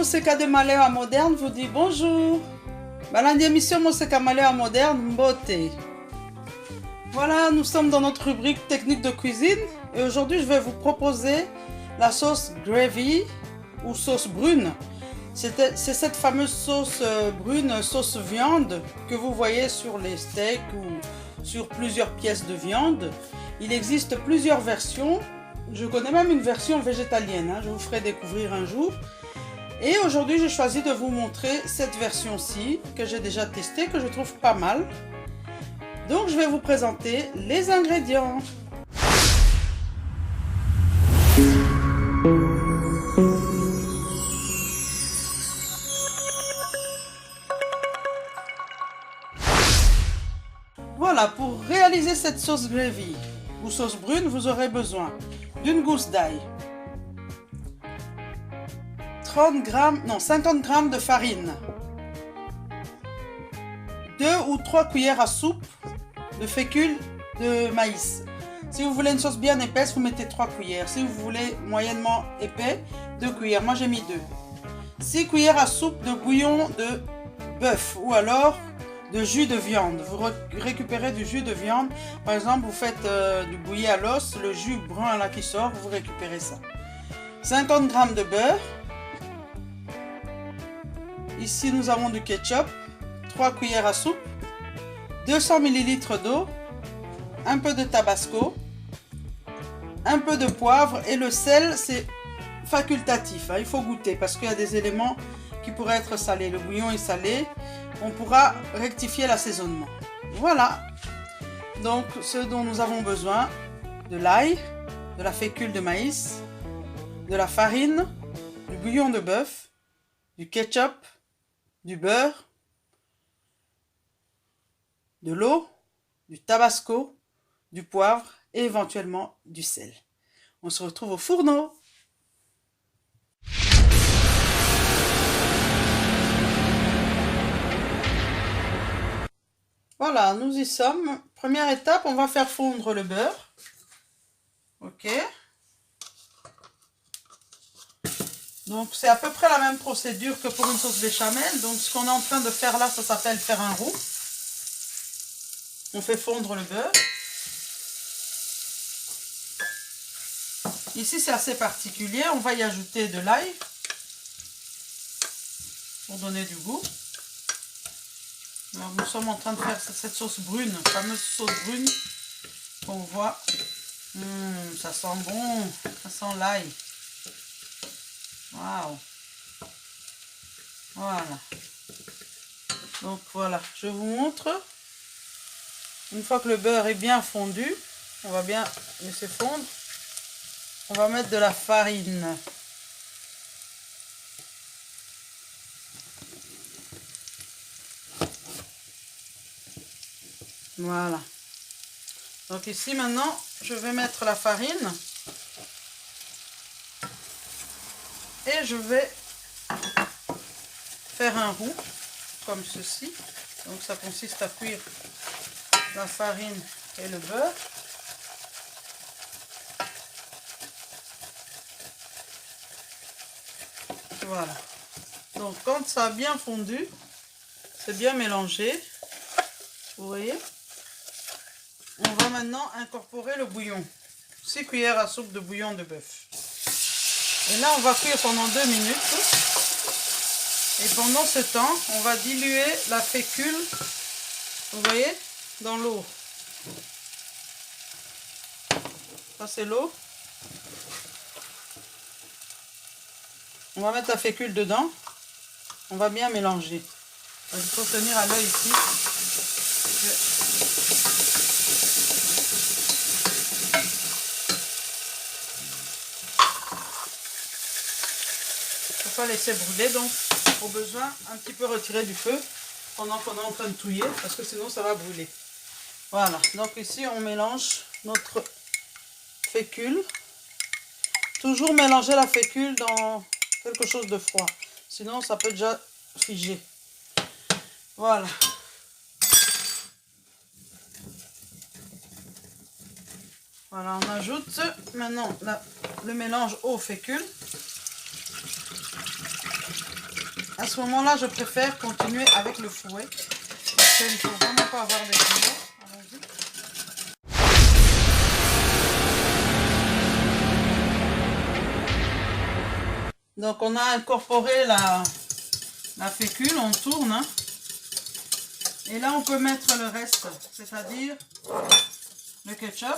Mousseka de Malheur Moderne vous dit bonjour. Balandi émission Mousseka Malheur Moderne beauté. Voilà, nous sommes dans notre rubrique technique de cuisine et aujourd'hui je vais vous proposer la sauce gravy ou sauce brune. C'est cette fameuse sauce brune, sauce viande que vous voyez sur les steaks ou sur plusieurs pièces de viande. Il existe plusieurs versions. Je connais même une version végétalienne, je vous ferai découvrir un jour. Et aujourd'hui, j'ai choisi de vous montrer cette version-ci que j'ai déjà testée, que je trouve pas mal. Donc, je vais vous présenter les ingrédients. Voilà, pour réaliser cette sauce gravy ou sauce brune, vous aurez besoin d'une gousse d'ail, 50 g de farine, 2 ou 3 cuillères à soupe de fécule de maïs. Si vous voulez une sauce bien épaisse, vous mettez 3 cuillères. Si vous voulez moyennement épais, 2 cuillères. Moi, j'ai mis 2. 6 cuillères à soupe de bouillon de bœuf ou alors de jus de viande. Vous récupérez du jus de viande. Par exemple, vous faites du bouilli à l'os, le jus brun là qui sort, vous récupérez ça. 50 g de beurre. Ici, nous avons du ketchup, 3 cuillères à soupe, 200 ml d'eau, un peu de tabasco, un peu de poivre et le sel, c'est facultatif. Il faut goûter parce qu'il y a des éléments qui pourraient être salés. Le bouillon est salé. On pourra rectifier l'assaisonnement. Voilà. Donc, ce dont nous avons besoin, de l'ail, de la fécule de maïs, de la farine, du bouillon de bœuf, du ketchup, du beurre, de l'eau, du tabasco, du poivre et éventuellement du sel. On se retrouve au fourneau. Voilà, nous y sommes. Première étape, on va faire fondre le beurre. Ok. Donc, c'est à peu près la même procédure que pour une sauce béchamel. Donc, ce qu'on est en train de faire là, ça s'appelle faire un roux. On fait fondre le beurre. Ici, c'est assez particulier. On va y ajouter de l'ail pour donner du goût. Alors, nous sommes en train de faire cette sauce brune, fameuse sauce brune qu'on voit. Ça sent bon, ça sent l'ail. Waouh! Voilà. Donc voilà, je vous montre. Une fois que le beurre est bien fondu, on va bien laisser fondre. On va mettre de la farine. Voilà. Donc ici maintenant, je vais mettre la farine. Et je vais faire un roux, comme ceci. Donc ça consiste à cuire la farine et le beurre. Voilà. Donc quand ça a bien fondu, c'est bien mélangé. Vous voyez? On va maintenant incorporer le bouillon. 6 cuillères à soupe de bouillon de bœuf. Et là, on va cuire pendant 2 minutes. Et pendant ce temps, on va diluer la fécule, vous voyez, dans l'eau. Ça, c'est l'eau. On va mettre la fécule dedans. On va bien mélanger. Il faut tenir à l'œil ici. Pas laisser brûler, donc au besoin un petit peu retirer du feu pendant qu'on est en train de touiller parce que sinon ça va brûler. Voilà, donc ici on mélange notre fécule. Toujours mélanger la fécule dans quelque chose de froid, sinon ça peut déjà figer. Voilà. Voilà, on ajoute maintenant le mélange au fécule. à ce moment-là, je préfère continuer avec le fouet. Parce qu'il ne faut vraiment pas avoir des grillons. Allons-y. Donc on a incorporé la fécule, on tourne. Hein. Et là on peut mettre le reste, c'est-à-dire le ketchup.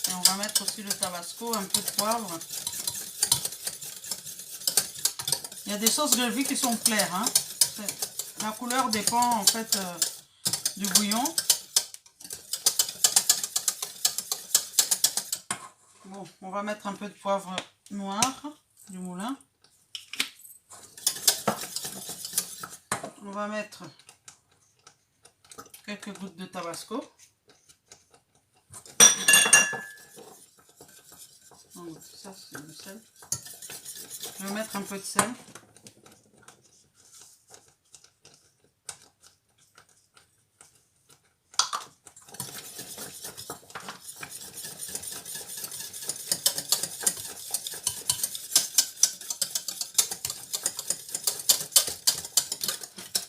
Et on va mettre aussi le tabasco, un peu de poivre. Il y a des sauces gravy qui sont claires. Hein. La couleur dépend en fait du bouillon. Bon, on va mettre un peu de poivre noir du moulin. On va mettre quelques gouttes de tabasco. Donc, ça c'est du sel. Je vais mettre un peu de sel.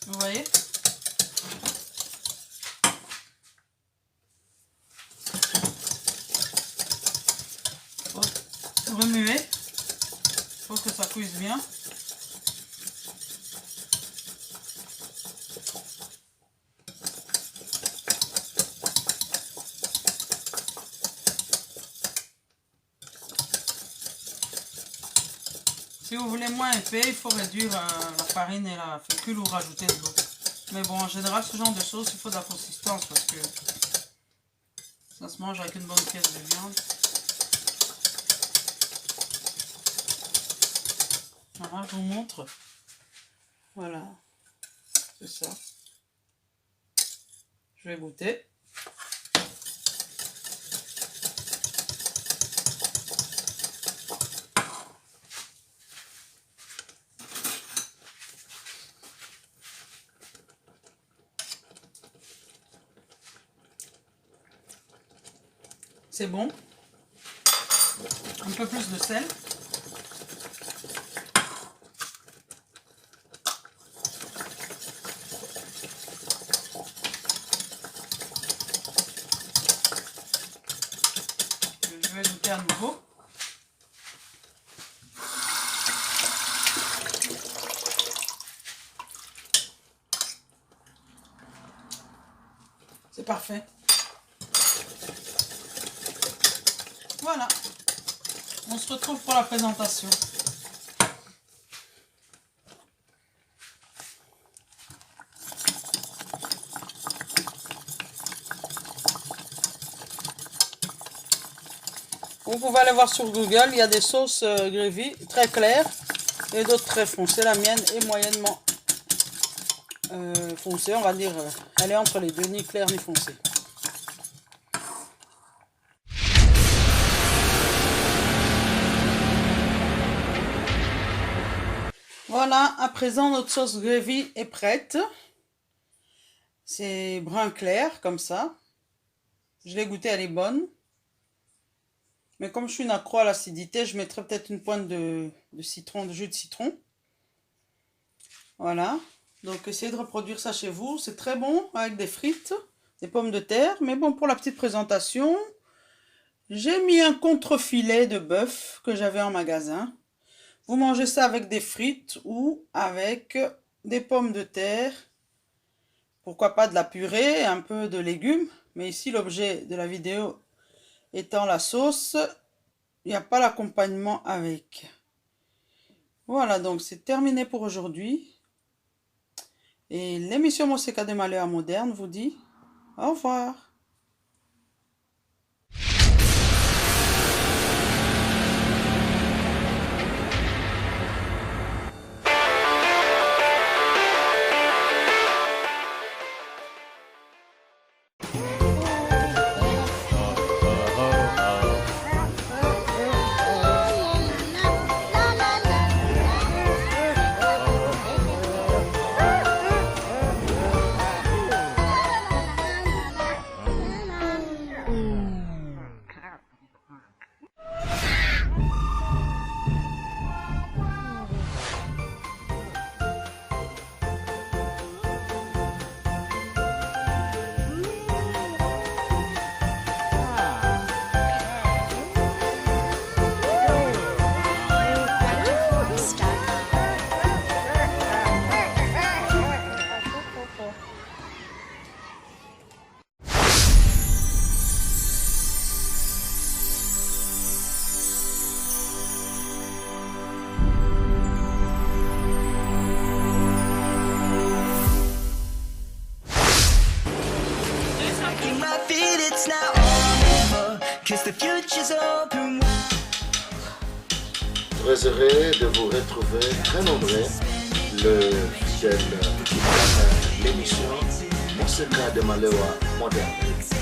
Vous voyez? Faut remuer. Faut que ça cuise bien. Si vous voulez moins épais, il faut réduire la farine et la fécule ou rajouter de l'eau. Mais bon, en général, ce genre de sauce, il faut de la consistance parce que ça se mange avec une bonne pièce de viande. Voilà, je vous montre. Voilà, c'est ça. Je vais goûter. C'est bon. Un peu plus de sel. Je vais goûter à nouveau. C'est parfait. Voilà. On se retrouve pour la présentation. Vous pouvez aller voir sur Google, il y a des sauces gravy très claires et d'autres très foncées. La mienne est moyennement foncée, on va dire. Elle est entre les deux, ni claire ni foncée. Voilà, à présent notre sauce gravy est prête. C'est brun clair comme ça. Je l'ai goûtée, elle est bonne. Mais comme je suis une accro à l'acidité, je mettrai peut-être une pointe de citron, de jus de citron. Voilà. Donc essayez de reproduire ça chez vous. C'est très bon avec des frites, des pommes de terre. Mais bon, pour la petite présentation, j'ai mis un contre-filet de bœuf que j'avais en magasin. Vous mangez ça avec des frites ou avec des pommes de terre. Pourquoi pas de la purée, un peu de légumes. Mais ici, l'objet de la vidéo étant la sauce, il n'y a pas l'accompagnement avec. Voilà, donc c'est terminé pour aujourd'hui. Et l'émission Moseka de Malheur Moderne vous dit au revoir. I feel it's now or never, 'cause the future's open wide. Très heureux de vous retrouver, très nombreux, le fidèle qui prend l'émission Monseka de Malewa moderne.